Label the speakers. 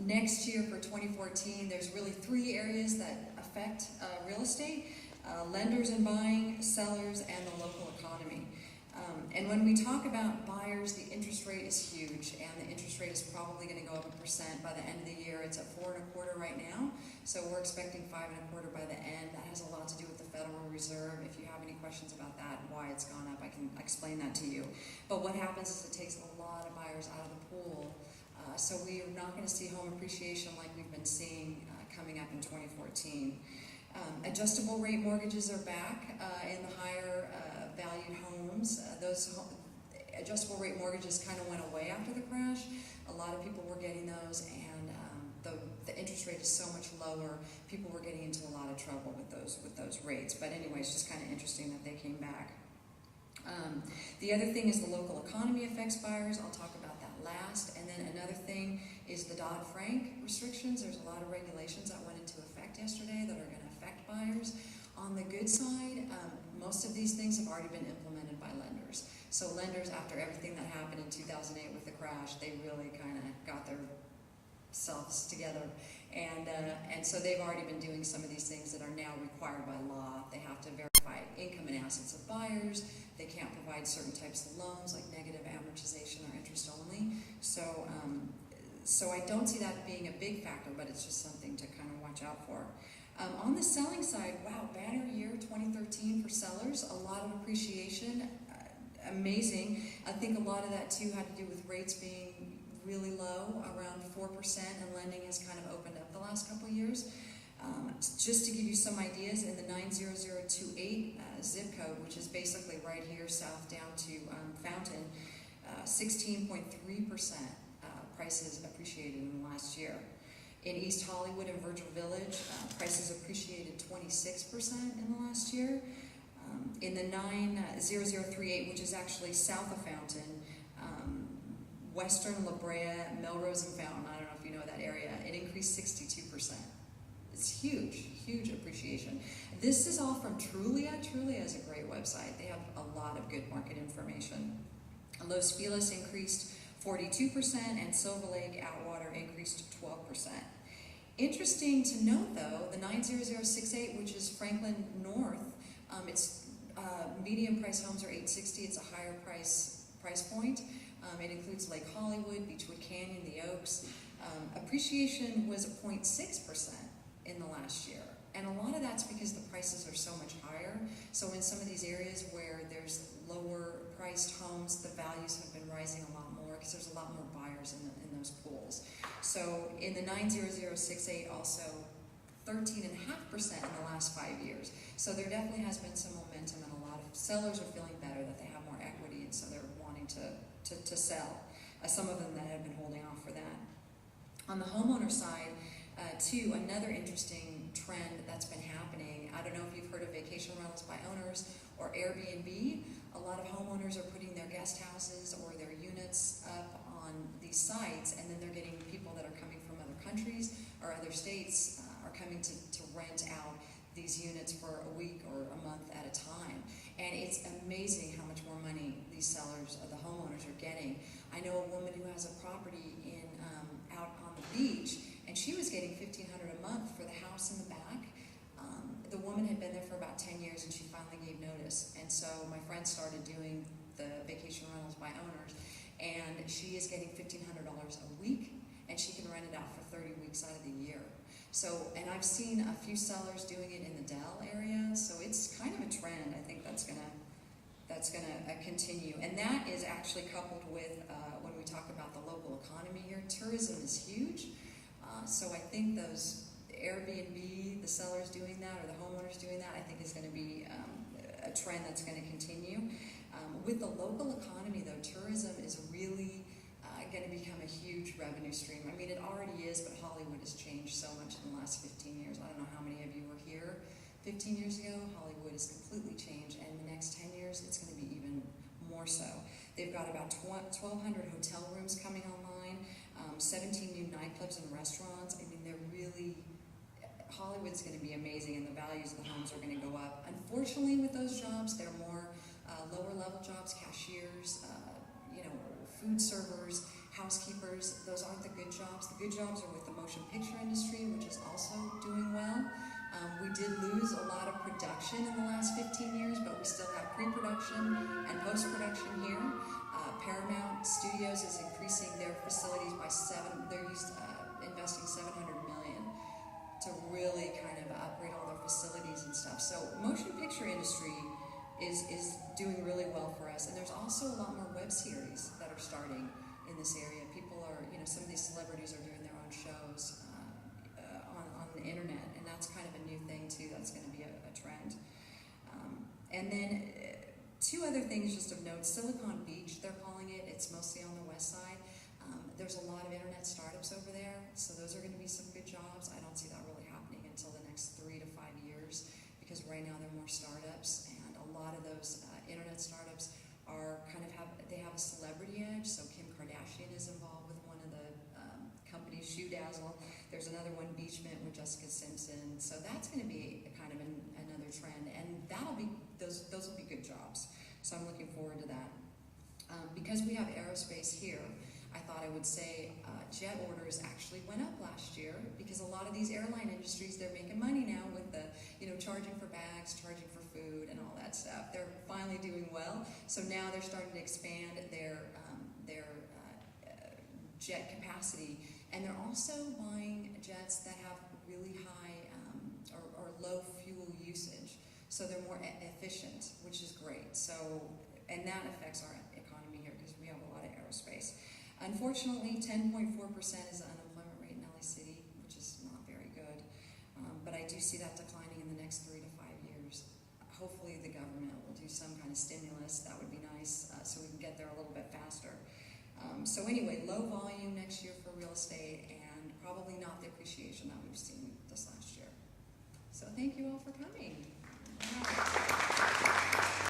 Speaker 1: Next year for 2014, there's really three areas that affect real estate: lenders and buying, sellers, and the local economy. And when we talk about buyers, the interest rate is huge, and the interest rate is probably going to go up 1% by the end of the year. It's at 4.25% right now, so we're expecting 5.25% by the end. That has a lot to do with the Federal Reserve. If you have any questions about that and why it's gone up, I can explain that to you. But what happens is it takes a lot of buyers out of the pool, so we are not going to see home appreciation like we've been seeing coming up in 2014. Adjustable rate mortgages are back in the higher valued homes. Those adjustable rate mortgages kind of went away after the crash. A lot of people were getting those, and the interest rate is so much lower. People were getting into a lot of trouble with those rates. But anyway, it's just kind of interesting that they came back. The other thing is the local economy affects buyers. I'll talk about that last. And then another thing is the Dodd-Frank restrictions. There's a lot of regulations that went into effect yesterday that are going to affect buyers. On the good side, most of these things have already been implemented by lenders. So lenders, after everything that happened in 2008 with the crash, they really kind of got their selves together. And so they've already been doing some of these things that are now required by law. They have to verify income and assets of buyers. They can't provide certain types of loans like negative amortization or interest only. So I don't see that being a big factor, but it's just something to kind of watch out for. On the selling side, wow, banner year 2013 for sellers, a lot of appreciation, amazing. I think a lot of that too had to do with rates being really low, around 4%, and lending has kind of opened up the last couple of years. Just to give you some ideas, in the 90028 zip code, which is basically right here south down to Fountain, 16.3% prices appreciated in the last year. In East Hollywood and Virgil Village, prices appreciated 26% in the last year. In the 90038, which is actually south of Fountain, Western La Brea, Melrose and Fountain, I don't know if you know that area, it increased 62%. It's huge, huge appreciation. This is all from Trulia. Trulia is a great website. They have a lot of good market information. Los Feliz increased 42%, and Silver Lake Atwater increased 12%. Interesting to note, though, the 90068, which is Franklin North, its medium price homes are $860. It's a higher price point. It includes Lake Hollywood, Beechwood Canyon, the Oaks. Appreciation was 0.6% in the last year. And a lot of that's because the prices are so much higher. So in some of these areas where there's lower priced homes, the values have been rising a lot more because there's a lot more buyers in those pools. So in the 90068 also, 13.5% in the last 5 years. So there definitely has been some momentum, and a lot of sellers are feeling better that they have more equity, and so they're wanting to sell. Some of them that have been holding off for that. On the homeowner side, too, another interesting trend that's been happening. I don't know if you've heard of vacation rentals by owners or Airbnb. A lot of homeowners are putting their guest houses or their units up on these sites, and then they're getting people that are coming from other countries or other states are coming to rent out these units for a week or a month at a time. And it's amazing how much more money these sellers, the homeowners, are getting. I know a woman who has a property in out on the beach, and she was getting $1,500 a month for the house in the back. The woman had been there for about 10 years, and she finally gave notice. And so my friend started doing the vacation rentals by owners, and she is getting $1,500 a week, and she can rent it out for 30 weeks out of the year. So, and I've seen a few sellers doing it in the Dell area, so it's kind of a trend. I think that's gonna continue, and that is actually coupled with when we talk about the local economy here. Tourism is huge, so I think those Airbnb, the sellers doing that or the homeowners doing that, I think is going to be a trend that's going to continue. With the local economy, though, tourism is really going to become a huge revenue stream. I mean, it already is, but Hollywood has changed so much in the last 15 years. I don't know how many of you were here 15 years ago. Hollywood has completely changed, and in the next 10 years, it's going to be even more so. They've got about 1,200 hotel rooms coming online, 17 new nightclubs and restaurants. I mean, Hollywood's going to be amazing, and the values of the homes are going to go up. Unfortunately, with those jobs, they're more lower level jobs, cashiers, food servers, Housekeepers, those aren't the good jobs. The good jobs are with the motion picture industry, which is also doing well. We did lose a lot of production in the last 15 years, but we still have pre-production and post-production here. Paramount Studios is increasing their facilities by they're investing $700 million to really kind of upgrade all their facilities and stuff. So motion picture industry is doing really well for us. And there's also a lot more web series that are starting in this area. People are, some of these celebrities are doing their own shows on the internet, and that's kind of a new thing too. That's going to be a trend. And then two other things just of note. Silicon Beach, they're calling it. It's mostly on the west side. There's a lot of internet startups over there, so those are going to be some good jobs. I don't see that really happening until the next 3 to 5 years, because right now there are more startups, and a lot of those internet startups are they have a celebrity edge. So Kim Kardashian is involved with one of the companies, Shoe Dazzle. There's another one, Beachmint, with Jessica Simpson. So that's going to be kind of another trend, and those will be good jobs. So I'm looking forward to that. Because we have aerospace here, I thought I would say jet orders actually went up last year, because a lot of these airline industries, they're making money now with the, charging for bags, charging for food, and all that stuff. They're finally doing well, so now they're starting to expand their jet capacity, and they're also buying jets that have really high or low fuel usage, so they're more efficient, which is great. So, and that affects our economy here because we have a lot of aerospace. Unfortunately, 10.4% is the unemployment rate in LA City, which is not very good. But I do see that declining in the next 3 to 5 years. Hopefully the government will do some kind of stimulus. That would be nice, so we can get there a little bit faster. So anyway, low volume next year for real estate, and probably not the appreciation that we've seen this last year. So thank you all for coming.